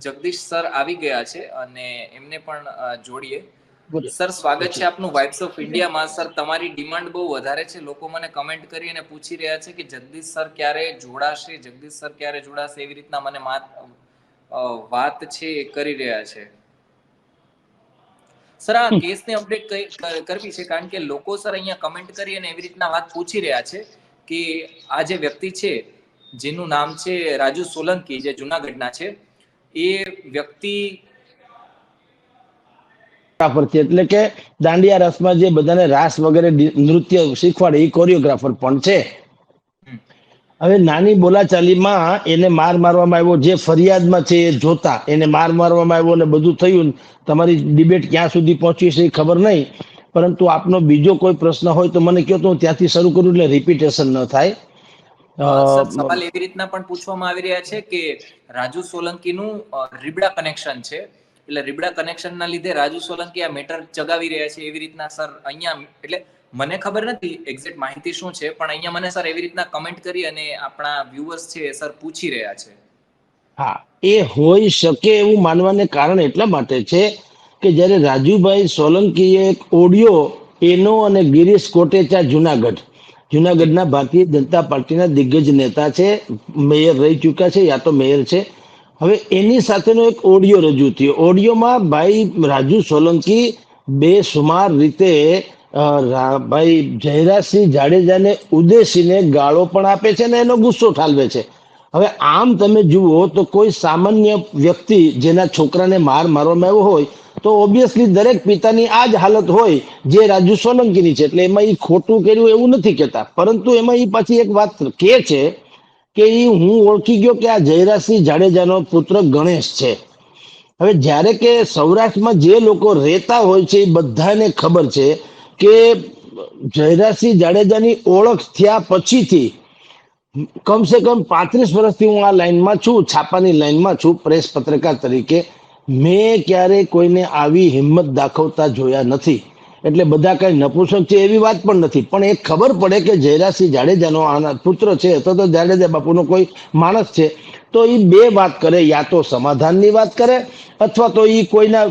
Jagdish sir આવી ગયા છે અને એમને પણ જોડીએ. બોલો. સર, સ્વાગત છે આપનું વાઇબ્સ ઓફ ઇન્ડિયામાં. સર, તમારી ડિમાન્ડ બહુ વધારે છે. લોકો મને કમેન્ટ કરી અને પૂછી રહ્યા છે કે જગદીશ સર ક્યારે જોડાશે, જગદીશ સર ક્યારે જોડાશે, એવી રીતના મને વાત છે એ કરી રહ્યા છે. સર, આ કેસને અપડેટ કરવી છે કારણ કે લોકો સર અહીંયા કમેન્ટ કરી અને એવી રીતના વાત પૂછી રહ્યા છે કે આ જે વ્યક્તિ છે જેનું નામ છે રાજુ સોલંકી, જે જુનાગઢના છે, એ વ્યક્તિ છે, એટલે કે દાંડિયા રસમાં જે બધાને રાસ વગેરે નૃત્ય શીખવાડે એ કોરિયોગ્રાફર પણ છે. હવે નાની બોલાચાલીમાં એને માર મારવામાં આવ્યો, જે ફરિયાદમાં છે એ જોતા એને માર મારવામાં આવ્યો અને બધું થયું. તમારી ડિબેટ ક્યાં સુધી પહોંચી છે એ ખબર નહીં, પરંતુ આપનો બીજો કોઈ પ્રશ્ન હોય તો મને કહો તો હું ત્યાંથી શરૂ કરું એટલે રિપીટેશન ન થાય. સર, સવાલ એવી રીતના પણ પૂછવામાં આવી રહ્યા છે કે રાજુ સોલંકીનું રીબડા કનેક્શન છે, એટલે રીબડા કનેક્શનના લીધે રાજુ સોલંકી આ મેટર ચગાવી રહ્યા છે એવી રીતના સર અહીંયા, એટલે મને ખબર નથી એક્ઝેક્ટ માહિતી શું છે, પણ અહીંયા મને સર એવી રીતના કમેન્ટ કરી અને આપણા વ્યુઅર્સ છે સર પૂછી રહ્યા છે. હા, એ હોઈ શકે એવું માનવાને કારણ એટલા માટે છે કે જ્યારે રાજુભાઈ સોલંકીએ એક ઓડિયો એનો અને ગિરીશ કોટેચા જુનાગઢના ભારતીય જનતા પાર્ટીના દિગ્ગજ નેતા છે, મેયર રહી ચૂક્યા છે, યા તો મેયર છે. હવે એની સાથેનો એક ઓડિયો રજૂ થયો. ઓડિયોમાં ભાઈ રાજુ સોલંકી બેસુમાર રીતે ભાઈ જયરાજસિંહ જાડેજાને ઉદ્દેશીને ગાળો પણ આપે છે ને એનો ગુસ્સો ઠાલવે છે. હવે આમ તમે જુઓ તો કોઈ સામાન્ય વ્યક્તિ જેના છોકરાને મારવામાં આવ્યો હોય તો ઓબ્વિયસલી દરેક પિતાની આ જ હાલત હોય જે રાજુ સોલંકીની છે. એટલે એમાં એ ખોટું કર્યું એવું નથી કહેતા, પરંતુ એમાં એ પાછી એક વાત કે છે કે હું ઓળખી ગયો કે આ જયરાજસિંહ જાડેજાનો પુત્ર ગણેશ છે. હવે જ્યારે કે સૌરાષ્ટ્રમાં જે લોકો રહેતા હોય છે એ બધાને ખબર છે કે જયરાજસિંહ જાડેજાની ઓળખ થયા પછીથી કમસે કમ 35 વર્ષથી હું આ લાઈનમાં છું, છાપાની લાઈનમાં છું, પ્રેસ પત્રકાર તરીકે. મેં ક્યારેય કોઈને આવી હિંમત દાખવતા જોયા નથી. એટલે બધા કઈ નપુસક છે એવી વાત પણ નથી, પણ એ ખબર પડે કે જયરાજસિંહ જાડેજાનો આના પુત્ર છે અથવા તો જાડેજા બાપુનો કોઈ માણસ છે તો એ બે વાત કરે, યા તો સમાધાનની વાત કરે અથવા તો એ કોઈના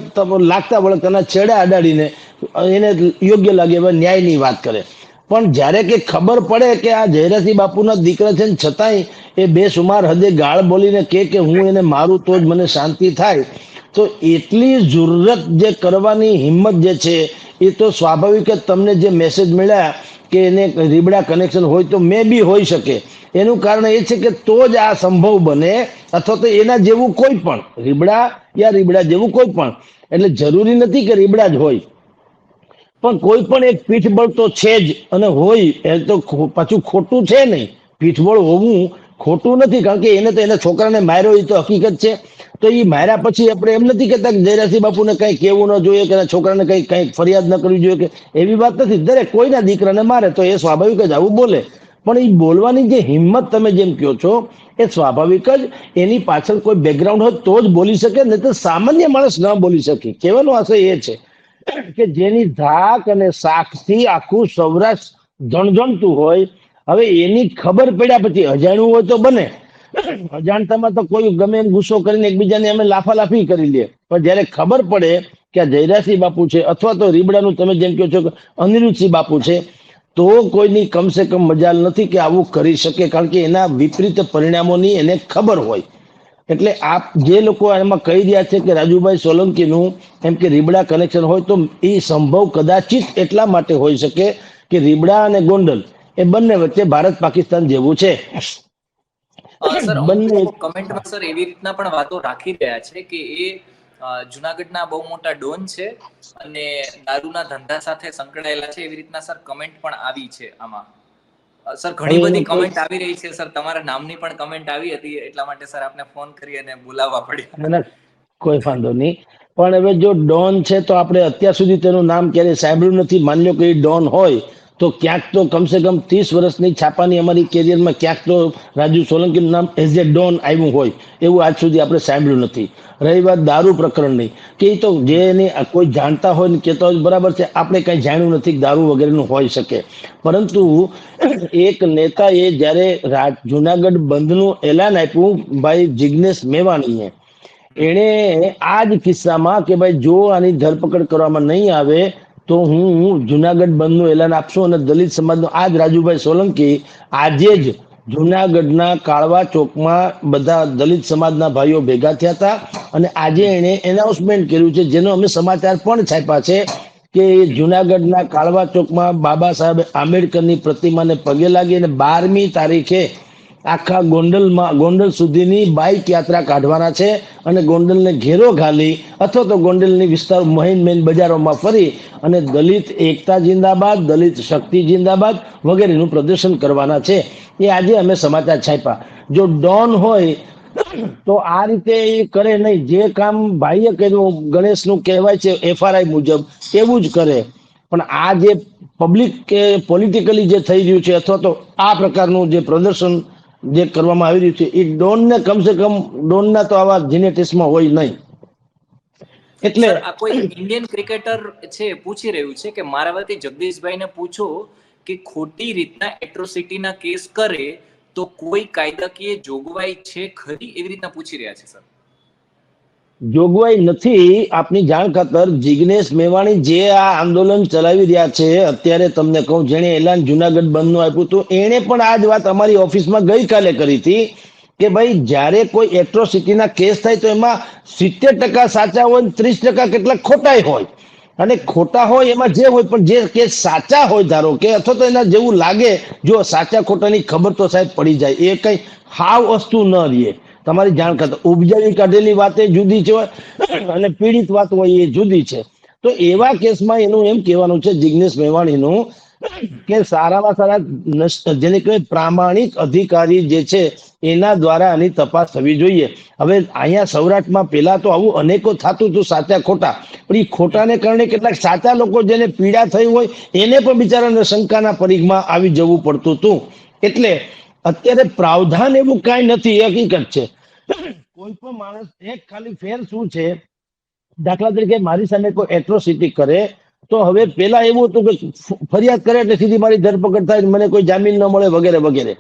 લાગતા વળગતાના છેડા અડાડીને એને યોગ્ય લાગે એવા ન્યાયની વાત કરે. પણ જ્યારે કે ખબર પડે કે આ જયરાજસિંહ બાપુના દીકરા છે છતાંય એ બેસુમાર હદે ગાળ બોલીને કે હું એને મારું તો જ મને શાંતિ થાય, તો એટલી જુર્રત જે કરવાની હિંમત જે છે એ તો સ્વાભાવિક જ તમને જે મેસેજ મળ્યા કે એને રીબડા કનેક્શન હોય તો મે બી હોઈ શકે. એનું કારણ એ છે કે તો જ આ સંભવ બને, અથવા તો એના જેવું કોઈ પણ રીબડા જેવું કોઈ પણ. એટલે જરૂરી નથી કે રીબડા જ હોય, પણ કોઈ પણ એક પીઠબળ તો છે જ, અને હોય એ તો પાછું ખોટું છે નહીં. પીઠબળ હોવું ખોટું નથી, કારણ કે એને તો એના છોકરાને માર્યો એ તો હકીકત છે. તો એ માર્યા પછી આપણે એમ નથી કહેતા કે જયરાજસિંહ બાપુને કઈ કહેવું ન જોઈએ કે છોકરાને કઈ ફરિયાદ ન કરવી જોઈએ કે એવી વાત નથી. દરેક કોઈના દીકરાને મારે તો એ સ્વાભાવિક જ આવું બોલે, પણ એ બોલવાની જે હિંમત તમે જેમ કહો છો એ સ્વાભાવિક જ એની પાછળ કોઈ બેકગ્રાઉન્ડ હોય તો જ બોલી શકે, નહીં તો સામાન્ય માણસ ન બોલી શકે. કહેવાનો આશય એ છે કે જેની ધાક અને સાખથી આખું સૌરાષ્ટ્ર જણજણતું હોય, હવે એની ખબર પડ્યા પછી અજાણ્યું હોય તો બને, અજાણતામાં તો કોઈ ગમે એમ ગુસ્સો કરીને એકબીજાને અમે લાફાલાફી કરી લે, પણ જયારે ખબર પડે કે આ જયરાજસિંહ બાપુ છે અથવા તો રીબડાનું તમે જેમ કહો છો કે અનિરુદ્ધસિંહ બાપુ છે, તો કોઈની કમસે કમ મજાલ નથી કે આવું કરી શકે, કારણ કે એના વિપરીત પરિણામોની એને ખબર હોય. એટલે આપ જે લોકો એમાં કહી રહ્યા છે કે રાજુભાઈ સોલંકીનું એમ કે રીબડા કનેક્શન હોય, તો એ સંભવ કદાચિત એટલા માટે હોઈ શકે કે રીબડા અને ગોંડલ એ બંને વચ્ચે ભારત પાકિસ્તાન જેવું છે. સર, અમુક બંને લોકો કમેન્ટમાં સર એવી રીતના પણ વાતો રાખી રહ્યા છે કે એ જુનાગઢના બહુ મોટા ડોન છે અને દારૂના ધંધા સાથે સંકળાયેલા છે, એવી રીતના સર કમેન્ટ પણ આવી છે આમાં. સર, ઘણી હવે બધી એનું કોઈ કમેન્ટ આવી રહી છે સર, તમારા નામની પણ કમેન્ટ આવી હતી, એટલા માટે સર આપને ફોન કરી અને બોલાવવા પડ્યા. કોઈ વાંધો નહીં, પણ હવે જો ડોન છે તો આપણે અત્યાર સુધી તેનું નામ ક્યારેય સાંભળ્યું નથી. માની લો કે એ ડોન હોય તો ક્યાંક તો કમસે કમ 30 વર્ષની છાપાની અમારી કેરિયરમાં ક્યાંક તો રાજુ સોલંકીનું નામ એઝ એ ડોન આવ્યું હોય, એવું આજ સુધી આપણે સાંભળ્યું નથી. રહી વાત દારૂ પ્રકરણની, કે એ તો જે એની કોઈ જાણતા હોય ને કહેતા હોય બરાબર છે, આપણે કઈ જાણ્યું નથી દારૂ વગેરેનું હોઈ શકે, પરંતુ એક નેતાએ જ્યારે જુનાગઢ બંધનું એલાન આપ્યું ભાઈ જિગ્નેશ મેવાણીએ, એણે આ જ કિસ્સામાં કે ભાઈ જો આની ધરપકડ કરવામાં નહીં આવે તો હું જુનાગઢ બંધનું એલાન આપશું અને દલિત સમાજનો આ જ રાજુભાઈ સોલંકી આજે જ જુનાગઢના કાળવા ચોકમાં બધા દલિત સમાજના ભાઈઓ ભેગા થયા હતા અને આજે એણે એનાઉન્સમેન્ટ કર્યું છે જેનો અમે સમાચાર પણ છાપ્યા છે કે જુનાગઢના કાળવા ચોકમાં બાબા સાહેબ આંબેડકરની પ્રતિમાને પગે લાગી અને 12મી તારીખે આખા ગોંડલ સુધીની બાઇક યાત્રા કાઢવાના છે અને ગોંડલને ઘેરો ઘાલી અથવા તો ગોંડલની વિસ્તાર મેન બજારોમાં ફરી અને દલિત એકતા જિંદાબાદ, દલિત શક્તિ જિંદાબાદ વગેરેનું પ્રદર્શન કરવાના છે. એ આજે અમે સમાચાર છાપ્યા. જો ડોન હોય તો આ રીતે એ કરે નહીં. જે કામ ભાઈએ કર્યું ગણેશનું કહેવાય છે FRI મુજબ એવું જ કરે. પણ આ જે પબ્લિક કે પોલિટિકલી જે થઈ રહ્યું છે અથવા તો આ પ્રકારનું જે પ્રદર્શન જે કરવામાં આવી રહ્યું છે એ ડોનને કમસે કમ ડોનના તો આવા જીનેટિક્સમાં હોય નહીં. એટલે સર, આ કોઈ ઇન્ડિયન ક્રિકેટર છે પૂછી રહ્યું છે કે મારા વતી જગદીશભાઈને પૂછો કે ખોટી રીતના એટ્રોસિટીના કેસ કરે તો કોઈ કાયદાકીય જોગવાઈ છે ખરી, એવી રીતના પૂછી રહ્યા છે સર. જોગવાઈ નથી. આપની જાણ ખાતર જિગ્નેશ મેવાણી જે આ આંદોલન ચલાવી રહ્યા છે અત્યારે તમને કહું, જેણે એલાન જુનાગઢ બંધનું આપ્યું હતું એણે પણ આ જ વાત અમારી ઓફિસમાં ગઈકાલે કરી હતી કે ભાઈ જ્યારે કોઈ એટ્રોસિટીના કેસ થાય તો એમાં 70% સાચા હોય 30% કેટલાક ખોટા હોય અને ખોટા હોય એમાં જે હોય પણ જે કેસ સાચા હોય ધારો કે અથવા તો એના જેવું લાગે જો સાચા ખોટાની ખબર તો સાહેબ પડી જાય. એ કઈ હાવ વસ્તુ ન રહે. તમારી જાણ કરતા ઉપજાવી કાઢેલી વાત એ જુદી છે અને પીડિત વાત હોય એ જુદી છે. તો એવા કેસમાં એનું એમ કહેવાનું છે જિગ્નેશ મેવાણીનું કે સારામાં સારા જેને કહેવાય પ્રામાણિક અધિકારી જે છે એના દ્વારા આની તપાસ થવી જોઈએ. હવે અહીંયા સૌરાષ્ટ્રમાં પેલા તો આવું અનેકો થતું હતું સાચા ખોટા, પણ એ ખોટાને કારણે કેટલાક સાચા લોકો જેને પીડા થઈ હોય એને પણ બિચારાને શંકાના પરિઘમાં આવી જવું પડતું હતું. એટલે અત્યારે પ્રાવધાન એવું કાંઈ નથી, એ હકીકત છે. કોઈ પણ માણસ એક ખાલી ફેર શું છે, દાખલા તરીકે મારી સામે કોઈ એટ્રોસિટી કરે તો હવે પેલા એવું હતું કે ફરિયાદ કરે એટલે સીધી મારી ધરપકડ થાય, મને કોઈ જામીન ન મળે વગેરે વગેરે.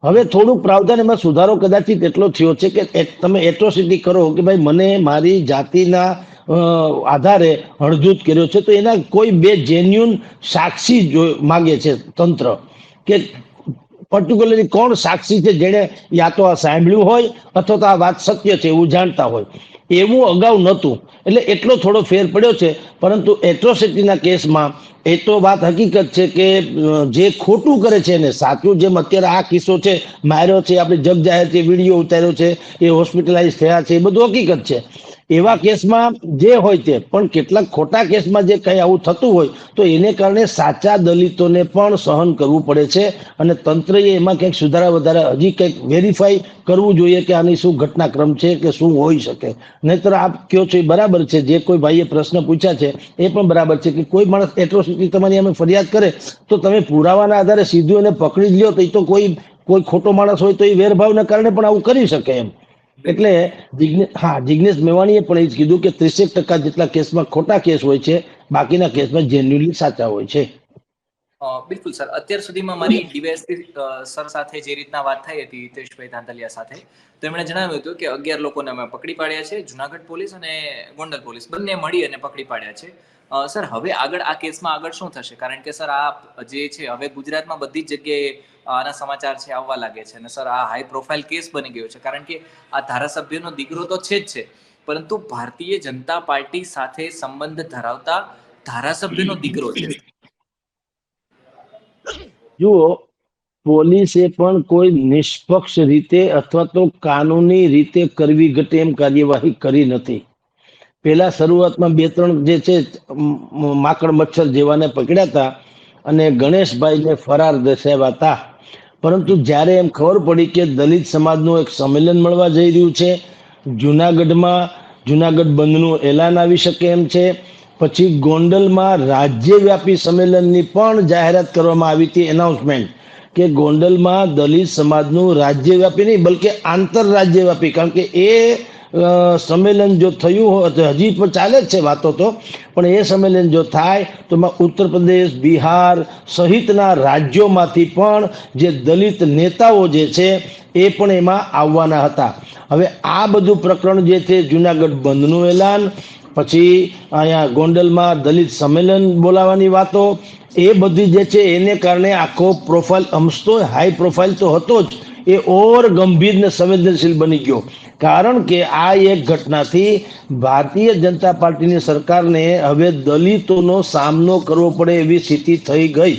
હવે થોડુંક પ્રાવધાન એમાં સુધારો કદાચિત એટલો થયો છે કે તમે એટ્રોસિટી કરો કે ભાઈ મને મારી જાતિના આધારે હળધૂત કર્યો છે તો એના કોઈ બે જેન્યુન સાક્ષી માગે છે તંત્ર કે પર્ટિક્યુલરલી કોણ સાક્ષી છે જેને યા તો આ સાંભળ્યું હોય અથવા તો આ વાત સત્ય છે એવું જાણતા હોય. એવું અગાઉ નહોતું એટલે એટલો થોડો ફેર પડ્યો છે. પરંતુ એટ્રોસિટીના કેસમાં એ તો વાત હકીકત છે કે જે ખોટું કરે છે એને સાચું, જેમ અત્યારે આ કિસ્સો છે માર્યો છે, આપણે જગ જાહેર છે, વિડીયો ઉતાર્યો છે, એ હોસ્પિટલાઇઝ થયા છે, એ બધું હકીકત છે. એવા કેસમાં જે હોય તે, પણ કેટલાક ખોટા કેસમાં જે કંઈ આવું થતું હોય તો એને કારણે સાચા દલિતોને પણ સહન કરવું પડે છે અને તંત્રએ એમાં કંઈક સુધારા વધારે હજી કંઈક વેરીફાઈ કરવું જોઈએ કે આની શું ઘટનાક્રમ છે કે શું હોઈ શકે. નહીતર આપ કયો છો એ બરાબર છે, જે કોઈ ભાઈએ પ્રશ્ન પૂછ્યા છે એ પણ બરાબર છે કે કોઈ માણસ એટ્રોસિટી તમારી અમે ફરિયાદ કરે તો તમે પુરાવાના આધારે સીધું એને પકડી જ લ્યો તો એ તો કોઈ ખોટો માણસ હોય તો એ વેરભાવના કારણે પણ આવું કરી શકે એમ. એટલે જિગ્નેશ મેવાણીએ પણ એ જ કીધું કે 30% જેટલા કેસમાં ખોટા કેસ હોય છે, બાકીના કેસમાં જેન્યુઅલી સાચા હોય છે. બિલકુલ સર. અત્યાર સુધીમાં મારી ડીવાયએસપી સર સાથે જે રીતના વાત થઈ હતી હિતેશભાઈ ધાંધલિયા સાથે, તો એમણે જણાવ્યું હતું કે 11 લોકોને અમે પકડી પાડ્યા છે, જુનાગઢ પોલીસ અને ગોંડલ પોલીસ બંને મળી અને પકડી પાડ્યા છે. સર હવે આગળ આ કેસમાં આગળ શું થશે? કારણ કે સર આ જે છે હવે ગુજરાતમાં બધી જ જગ્યાએ આના સમાચાર છે આવવા લાગે છે અને સર આ હાઈ પ્રોફાઇલ કેસ બની ગયો છે. કારણ કે આ ધારાસભ્યનો દીકરો તો છે જ છે, પરંતુ ભારતીય જનતા પાર્ટી સાથે સંબંધ ધરાવતા ધારાસભ્યનો દીકરો છે. જુઓ, પોલીસે પણ કોઈ નિષ્પક્ષ રીતે અથવા તો કાનૂની રીતે કરવી ઘટે એમ કાર્યવાહી કરી નથી. પેલા શરૂઆતમાં 2-3 જે છે માકડ મચ્છર જેવાને પકડ્યા હતા અને ગણેશભાઈને ફરાર દર્શાવ્યા હતા. પરંતુ જ્યારે એમ ખબર પડી કે દલિત સમાજનું એક સંમેલન મળવા જઈ રહ્યું છે, જુનાગઢમાં જુનાગઢ બંધનું એલાન આવી શકે એમ છે, પછી ગોંડલમાં રાજ્યવ્યાપી સંમેલનની પણ જાહેરાત કરવામાં આવી હતી, એનાઉન્સમેન્ટ કે ગોંડલમાં દલિત સમાજનું રાજ્યવ્યાપી નહીં બલકે આંતરરાજ્યવ્યાપી, કારણ કે એ સંમેલન જો થયું હોય તો હજી પણ ચાલે જ છે વાતો તો, પણ એ સંમેલન જો થાય તો ઉત્તર પ્રદેશ, બિહાર સહિતના રાજ્યોમાંથી પણ જે દલિત નેતાઓ જે છે એ પણ એમાં આવવાના હતા. હવે આ બધું પ્રકરણ જે છે, જુનાગઢ બંધનું એલાન, પછી અહીંયા ગોંડલમાં દલિત સંમેલન બોલાવવાની વાતો, એ બધી જે છે એને કારણે આખો પ્રોફાઇલ અમસ્તો હાઈ પ્રોફાઇલ તો હતો જ, એ ઓર ગંભીર ને સંવેદનશીલ બની ગયો. કારણ કે આ એક ઘટનાથી ભારતીય જનતા પાર્ટીની સરકારને હવે દલિતોનો સામનો કરવો પડે એવી સ્થિતિ થઈ ગઈ.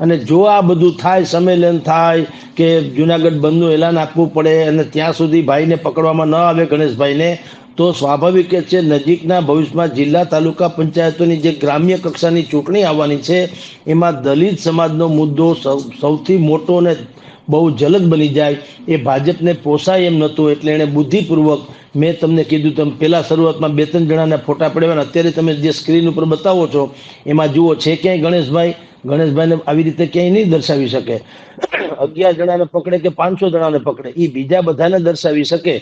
અને જો આ બધું થાય, સંમેલન થાય કે જુનાગઢ બંધનું એલાન આપવું પડે અને ત્યાં સુધી ભાઈને પકડવામાં ન આવે, ગણેશભાઈને, તો સ્વાભાવિક છે નજીકના ભવિષ્યમાં જિલ્લા તાલુકા પંચાયતોની જે ગ્રામ્ય કક્ષાની ચૂંટણી આવવાની છે એમાં દલિત સમાજનો મુદ્દો સૌથી મોટો અને બહુ જલદ બની જાય. એ ભાજપને પોસાય એમ નહોતું, એટલે એણે બુદ્ધિપૂર્વક, મેં તમને કીધું તેમ પહેલા શરૂઆતમાં 2-3 જણાના ફોટા પડ્યા, અત્યારે તમે જે સ્ક્રીન ઉપર બતાવો છો એમાં જુઓ છે ક્યાંય ગણેશભાઈને આવી રીતે ક્યાંય નહીં દર્શાવી શકે. 11 જણાને પકડે કે 500 જણાને પકડે, એ બીજા બધાને દર્શાવી શકે,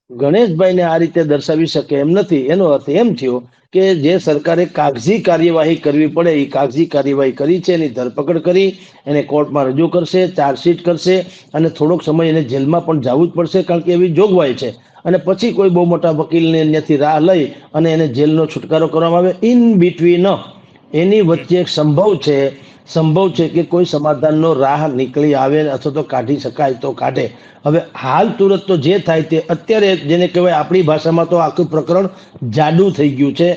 ગણેશભાઈને આ રીતે દર્શાવી શકે એમ નથી. એનો અર્થ એમ થયો કે જે સરકારે કાગજી કાર્યવાહી કરવી પડે એ કાગજી કાર્યવાહી કરી છે, એની ધરપકડ કરી, એને કોર્ટમાં રજૂ કરશે, ચાર્જશીટ કરશે અને થોડોક સમય એને જેલમાં પણ જવું જ પડશે, કારણ કે એવી જોગવાઈ છે. અને પછી કોઈ બહુ મોટા વકીલને ત્યાંથી રાહ લઈ અને એને જેલનો છુટકારો કરવામાં આવે. ઇન બિટવીન એની વચ્ચે એક સંભવ છે કે કોઈ સમાધાનનો રાહ નીકળી આવે અથવા તો કાઢી શકાય તો કાઢે. હવે હાલ તુરત તો જે થાય તે અત્યારે, જેને કહેવાય આપણી ભાષામાં તો આખું પ્રકરણ જાડું થઈ ગયું છે.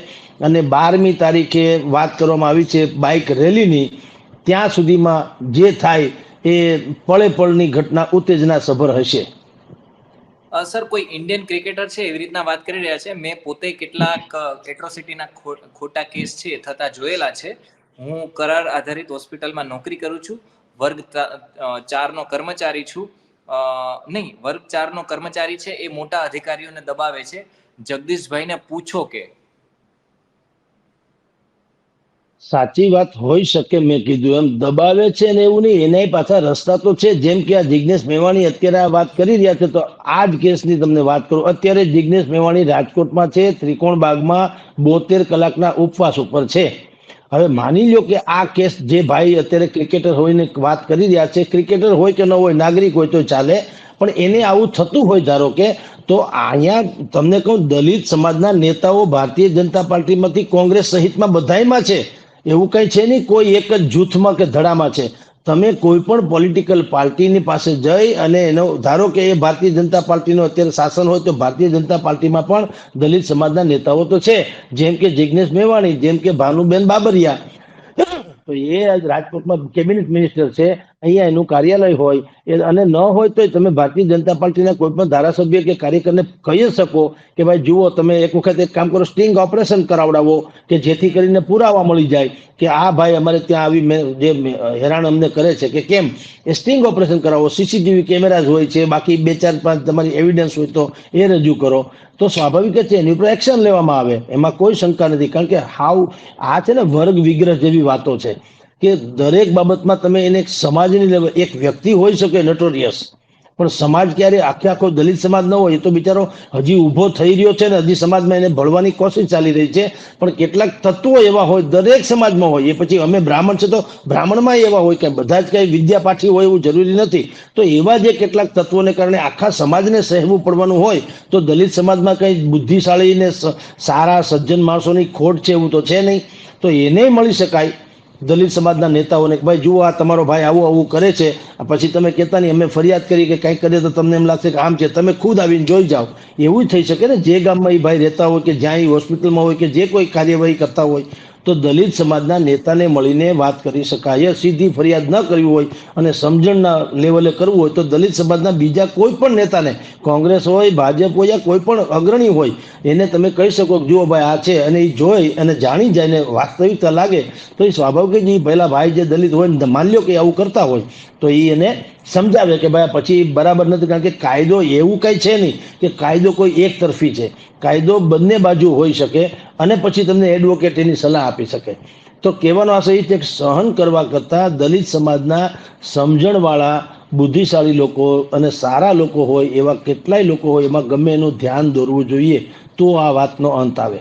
અને 12મી તારીખે વાત કરવામાં આવી છે બાઇક રેલીની, ત્યાં સુધીમાં જે થાય એ પળે પળની ઘટના ઉત્તેજના સભર હશે. સર, કોઈ ઇન્ડિયન ક્રિકેટર છે એવી રીતના વાત કરી રહ્યા છે. મેં પોતે કેટલાક એટ્રોસિટીના ખોટા કેસ છે થતા જોયેલા છે. હું કરાર આધારિત હોસ્પિટલમાં નોકરી કરું છું, વર્ગ 4 નો કર્મચારી છું. વર્ગ 4 નો કર્મચારી છે એ મોટા અધિકારીઓને દબાવે છે. જગદીશભાઈને પૂછો કે. સાચી વાત હોઈ શકે, મેં કીધું એમ દબાવે છે ને એવું નહીં, એના પાછા રસ્તા તો છે. જેમ કે આ જિગ્નેશ મેવાણી અત્યારે આ વાત કરી રહ્યા છે, તો આ જ કેસની તમને વાત કરું. અત્યારે જિગ્નેશ મેવાણી રાજકોટમાં છે, ત્રિકોણ બાગમાં 72 કલાકના ઉપવાસ ઉપર છે. હવે માની લો કે આ કેસ, જે ભાઈ અત્યારે ક્રિકેટર હોઈને વાત કરી રહ્યા છે, ક્રિકેટર હોય કે ન હોય, નાગરિક હોય તો ચાલે, પણ એને આવું થતું હોય ધારો કે, તો અહીંયા તમને કહું, દલિત સમાજના નેતાઓ ભારતીય જનતા પાર્ટીમાંથી કોંગ્રેસ સહિતમાં બધાયમાં છે. એવું કઈ છે નહીં કોઈ એક જ જૂથમાં કે ધડામાં છે. તમે કોઈ પણ પોલિટિકલ પાર્ટીની પાસે જઈ અને એનો ધારો કે એ ભારતીય જનતા પાર્ટીનો અત્યારે શાસન હોય તો ભારતીય જનતા પાર્ટીમાં પણ દલિત સમાજના નેતાઓ તો છે, જેમ કે જિગ્નેશ મેવાણી, જેમ કે ભાનુબેન બાબરિયા, તો એ રાજકોટમાં કેબિનેટ મિનિસ્ટર છે. અહીંયા એનું કાર્યાલય હોય અને ન હોય તો તમે ભારતીય જનતા પાર્ટીના કોઈ પણ ધારાસભ્ય કે કાર્યકરને કહી શકો કે ભાઈ જુઓ, તમે એક વખત એક કામ કરો, સ્ટિંગ ઓપરેશન કરાવડાવો કે જેથી કરીને પુરાવા મળી જાય કે આ ભાઈ અમારે ત્યાં આવી જે હેરાન અમને કરે છે કે કેમ. એ સ્ટિંગ ઓપરેશન કરાવો, સીસીટીવી કેમેરા હોય છે, બાકી 2-4-5 તમારી એવિડન્સ હોય તો એ રજૂ કરો, તો સ્વાભાવિક છે એની ઉપર એક્શન લેવામાં આવે, એમાં કોઈ શંકા નથી. કારણ કે આ છે ને વર્ગ વિગ્રહ જેવી વાતો છે કે દરેક બાબતમાં તમે એને સમાજની લેવલ, એક વ્યક્તિ હોઈ શકે નોટોરિયસ, પણ સમાજ ક્યારે આખો દલિત સમાજ ન હોય. એ તો બિચારો હજી ઊભો થઈ રહ્યો છે ને હજી સમાજમાં એને ભળવાની કોશિશ ચાલી રહી છે, પણ કેટલાક તત્વો એવા હોય દરેક સમાજમાં હોય. એ પછી અમે બ્રાહ્મણ છે તો બ્રાહ્મણમાં એવા હોય કે બધા જ કઈ વિદ્યાપાઠી હોય એવું જરૂરી નથી. તો એવા જે કેટલાક તત્વોને કારણે આખા સમાજને સહેવું પડવાનું હોય, તો દલિત સમાજમાં કઈ બુદ્ધિશાળી ને સારા સજ્જન માણસોની ખોટ છે એવું તો છે નહીં. તો એને મળી શકાય દલિત સમાજના નેતાઓને, ભાઈ જુઓ આ તમારો ભાઈ આવું કરે છે, પછી તમે કહેતા નહીં અમે ફરિયાદ કરી કે કંઈક કરીએ તો તમને એમ લાગશે કે આમ છે, તમે ખુદ આવીને જોઈ જાઓ. એવું જ થઈ શકે ને, જે ગામમાં એ ભાઈ રહેતા હોય કે જ્યાં એ હોસ્પિટલમાં હોય કે જે કોઈ કાર્યવાહી કરતા હોય, તો દલિત સમાજના નેતાને મળીને વાત કરી શકાય. સીધી ફરિયાદ ન કરવી હોય અને સમજણના લેવલે કરવું હોય તો દલિત સમાજના બીજા કોઈ પણ નેતાને, કોંગ્રેસ હોય, ભાજપ હોય યા કોઈ પણ અગ્રણી હોય, એને તમે કહી શકો કે જુઓ ભાઈ આ છે, અને એ જોઈ અને જાણી જાય ને વાસ્તવિકતા લાગે તો એ સ્વાભાવિક જ પહેલા ભાઈ જે દલિત હોય માની લો કે આવું કરતા હોય તો એ એને સમજાવે કે ભાઈ પછી બરાબર નથી. કારણ કે કાયદો એવું કઈ છે નહીં કે કાયદો કોઈ એક તરફી છે, કાયદો બંને બાજુ હોઈ શકે અને પછી તમને એડવોકેટ એની સલાહ આપી શકે. તો કહેવાનો આશય એ છે કે સહન કરવા કરતાં દલિત સમાજના સમજણવાળા બુદ્ધિશાળી લોકો અને સારા લોકો હોય એવા કેટલાય લોકો હોય એમાં ગમે એનું ધ્યાન દોરવું જોઈએ તો આ વાતનો અંત આવે.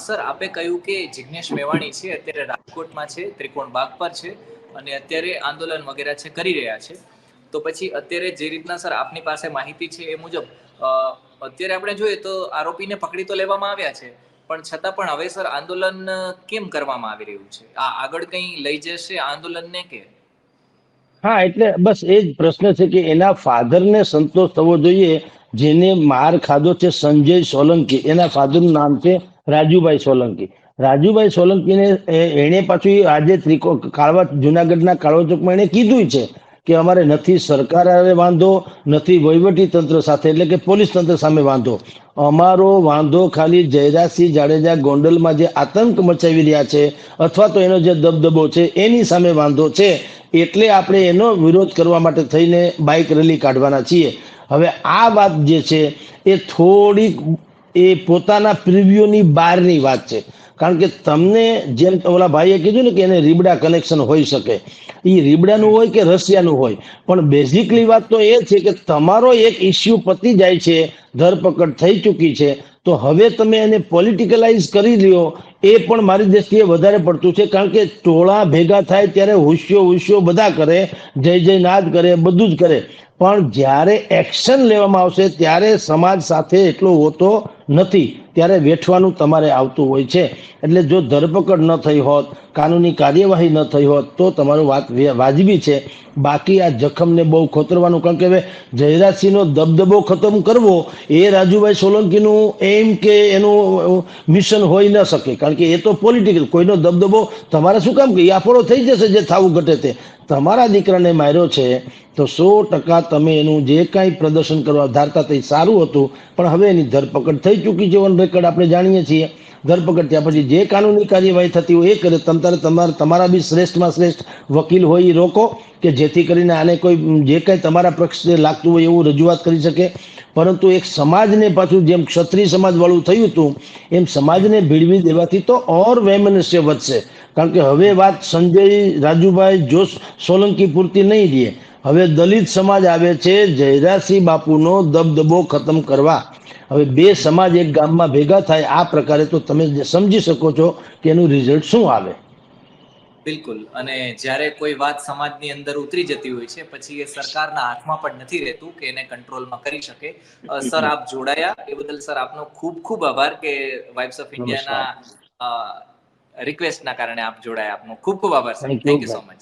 સર આપે કહ્યું કે જિગ્નેશ મેવાણી છે અત્યારે રાજકોટમાં છે, ત્રિકોણ બાગ પર છે અને અત્યારે આંદોલન વગેરે છે કરી રહ્યા છે. તો પછી અત્યારે જે રીતના સર આપની પાસે માહિતી છે એ મુજબ અત્યારે આપણે જોઈએ તો આરોપીને પકડી તો લેવામાં આવ્યા છે, પણ છતાં પણ હવે સર આંદોલન કેમ કરવામાં આવી રહ્યું છે? આ આગળ કઈ લઈ જશે આંદોલનને કે? હા, એટલે બસ એ જ પ્રશ્ન છે કે એના ફાધરને સંતોષ થવો જોઈએ. જેને માર ખાધો છે સંજય સોલંકી, એના ફાધરનું નામ છે રાજુભાઈ સોલંકી. રાજુભાઈ સોલંકીને એને પાછું આજે કાળવા જુનાગઢના કાળવા ચોકમાં એને કીધું છે કે અમારે નથી સરકાર સાથે વાંધો, નથી વહીવટી તંત્ર સાથે એટલે કે પોલીસ તંત્ર સામે વાંધો, અમારો વાંધો ખાલી જયરાજસિંહ જાડેજા ગોંડલમાં જે આતંક મચાવી રહ્યા છે અથવા તો એનો જે દબદબો છે એની સામે વાંધો છે. એટલે આપણે એનો વિરોધ કરવા માટે થઈને બાઇક રેલી કાઢવાના છીએ. હવે આ વાત જે છે એ થોડીક એ પોતાના પ્રિવ્યુની બહારની વાત છે. કારણ કે તમને જેમ ઓલા ભાઈએ કીધું ને કે એને રીબડા કનેક્શન હોઈ શકે, એ રીબડાનું હોય કે રશિયાનું હોય, પણ બેઝિકલી વાત તો એ છે કે તમારો એક ઇસ્યુ પતી જાય છે, ધરપકડ થઈ ચૂકી છે, તો હવે તમે એને પોલિટિકલાઇઝ કરી લ્યો એ પણ મારી દ્રષ્ટિએ વધારે પડતું છે. કારણ કે ટોળા ભેગા થાય ત્યારે હુસ્યો બધા કરે, જય જય નાદ કરે, બધું જ કરે, પણ જ્યારે એક્શન લેવામાં આવશે ત્યારે સમાજ સાથે એટલો હોતો નથી, ત્યારે વેઠવાનું તમારે આવતું હોય છે. એટલે જો ધરપકડ ન થઈ હોત, કાનૂની કાર્યવાહી ન થઈ હોત તો તમારું વાત વાજબી છે. બાકી આ જખમને બહુ ખોતરવાનું, કારણ કે હવે જયરાજસિંહનો દબદબો ખતમ કરવો એ રાજુભાઈ સોલંકીનું એમ કે એનું મિશન હોઈ ન શકે. કારણ કે એ તો પોલિટિકલ, કોઈનો દબદબો તમારે શું કામ કે યાફોળો થઈ જશે જે થવું ઘટે તે. તમારા દીકરાને માર્યો છે તો 100% તમે એનું જે કાંઈ પ્રદર્શન કરવા ધારતા તે સારું હતું, પણ હવે એની ધરપકડ થઈ ચૂકી છે ઓન રેકોર્ડ, આપણે જાણીએ છીએ. ધરપકડ થયા પછી જે કાનૂની કાર્યવાહી થતી હોય એ કરે. તમારા બી શ્રેષ્ઠમાં શ્રેષ્ઠ વકીલ હોય એ રોકો કે જેથી કરીને આને કોઈ જે કાંઈ તમારા પક્ષે લાગતું હોય એવું રજૂઆત કરી શકે. પરંતુ એક સમાજને પાછું જેમ ક્ષત્રિય સમાજ વાળું થયું હતું એમ સમાજને ભીડવી દેવાથી તો ઓર વૈમનસ્ય વધશે. કારણ કે હવે વાત સંજય રાજુભાઈ જોશ સોલંકી પૂરતી નહીં રહે, હવે દલિત સમાજ આવે છે જયરાજસિંહ બાપુનો દબદબો ખતમ કરવા. હવે બે સમાજ એક ગામમાં ભેગા થાય આ પ્રકારે, તો તમે સમજી શકો છો કે એનું રિઝલ્ટ શું આવે. બિલકુલ. અને જ્યારે કોઈ વાત સમાજની અંદર ઉતરી જતી હોય છે પછી એ સરકારના હાથમાં પણ નથી રહેતું કે એને કંટ્રોલમાં કરી શકે. સર આપ જોડાયા એ બદલ સર આપનો ખૂબ ખૂબ આભાર કે વાઇબ્સ ઓફ નમસ્કાર. ઇન્ડિયાના રિક્વેસ્ટના કારણે આપ જોડાયા. આપનો ખૂબ ખૂબ આભાર sir. Thank you. Thank you so much.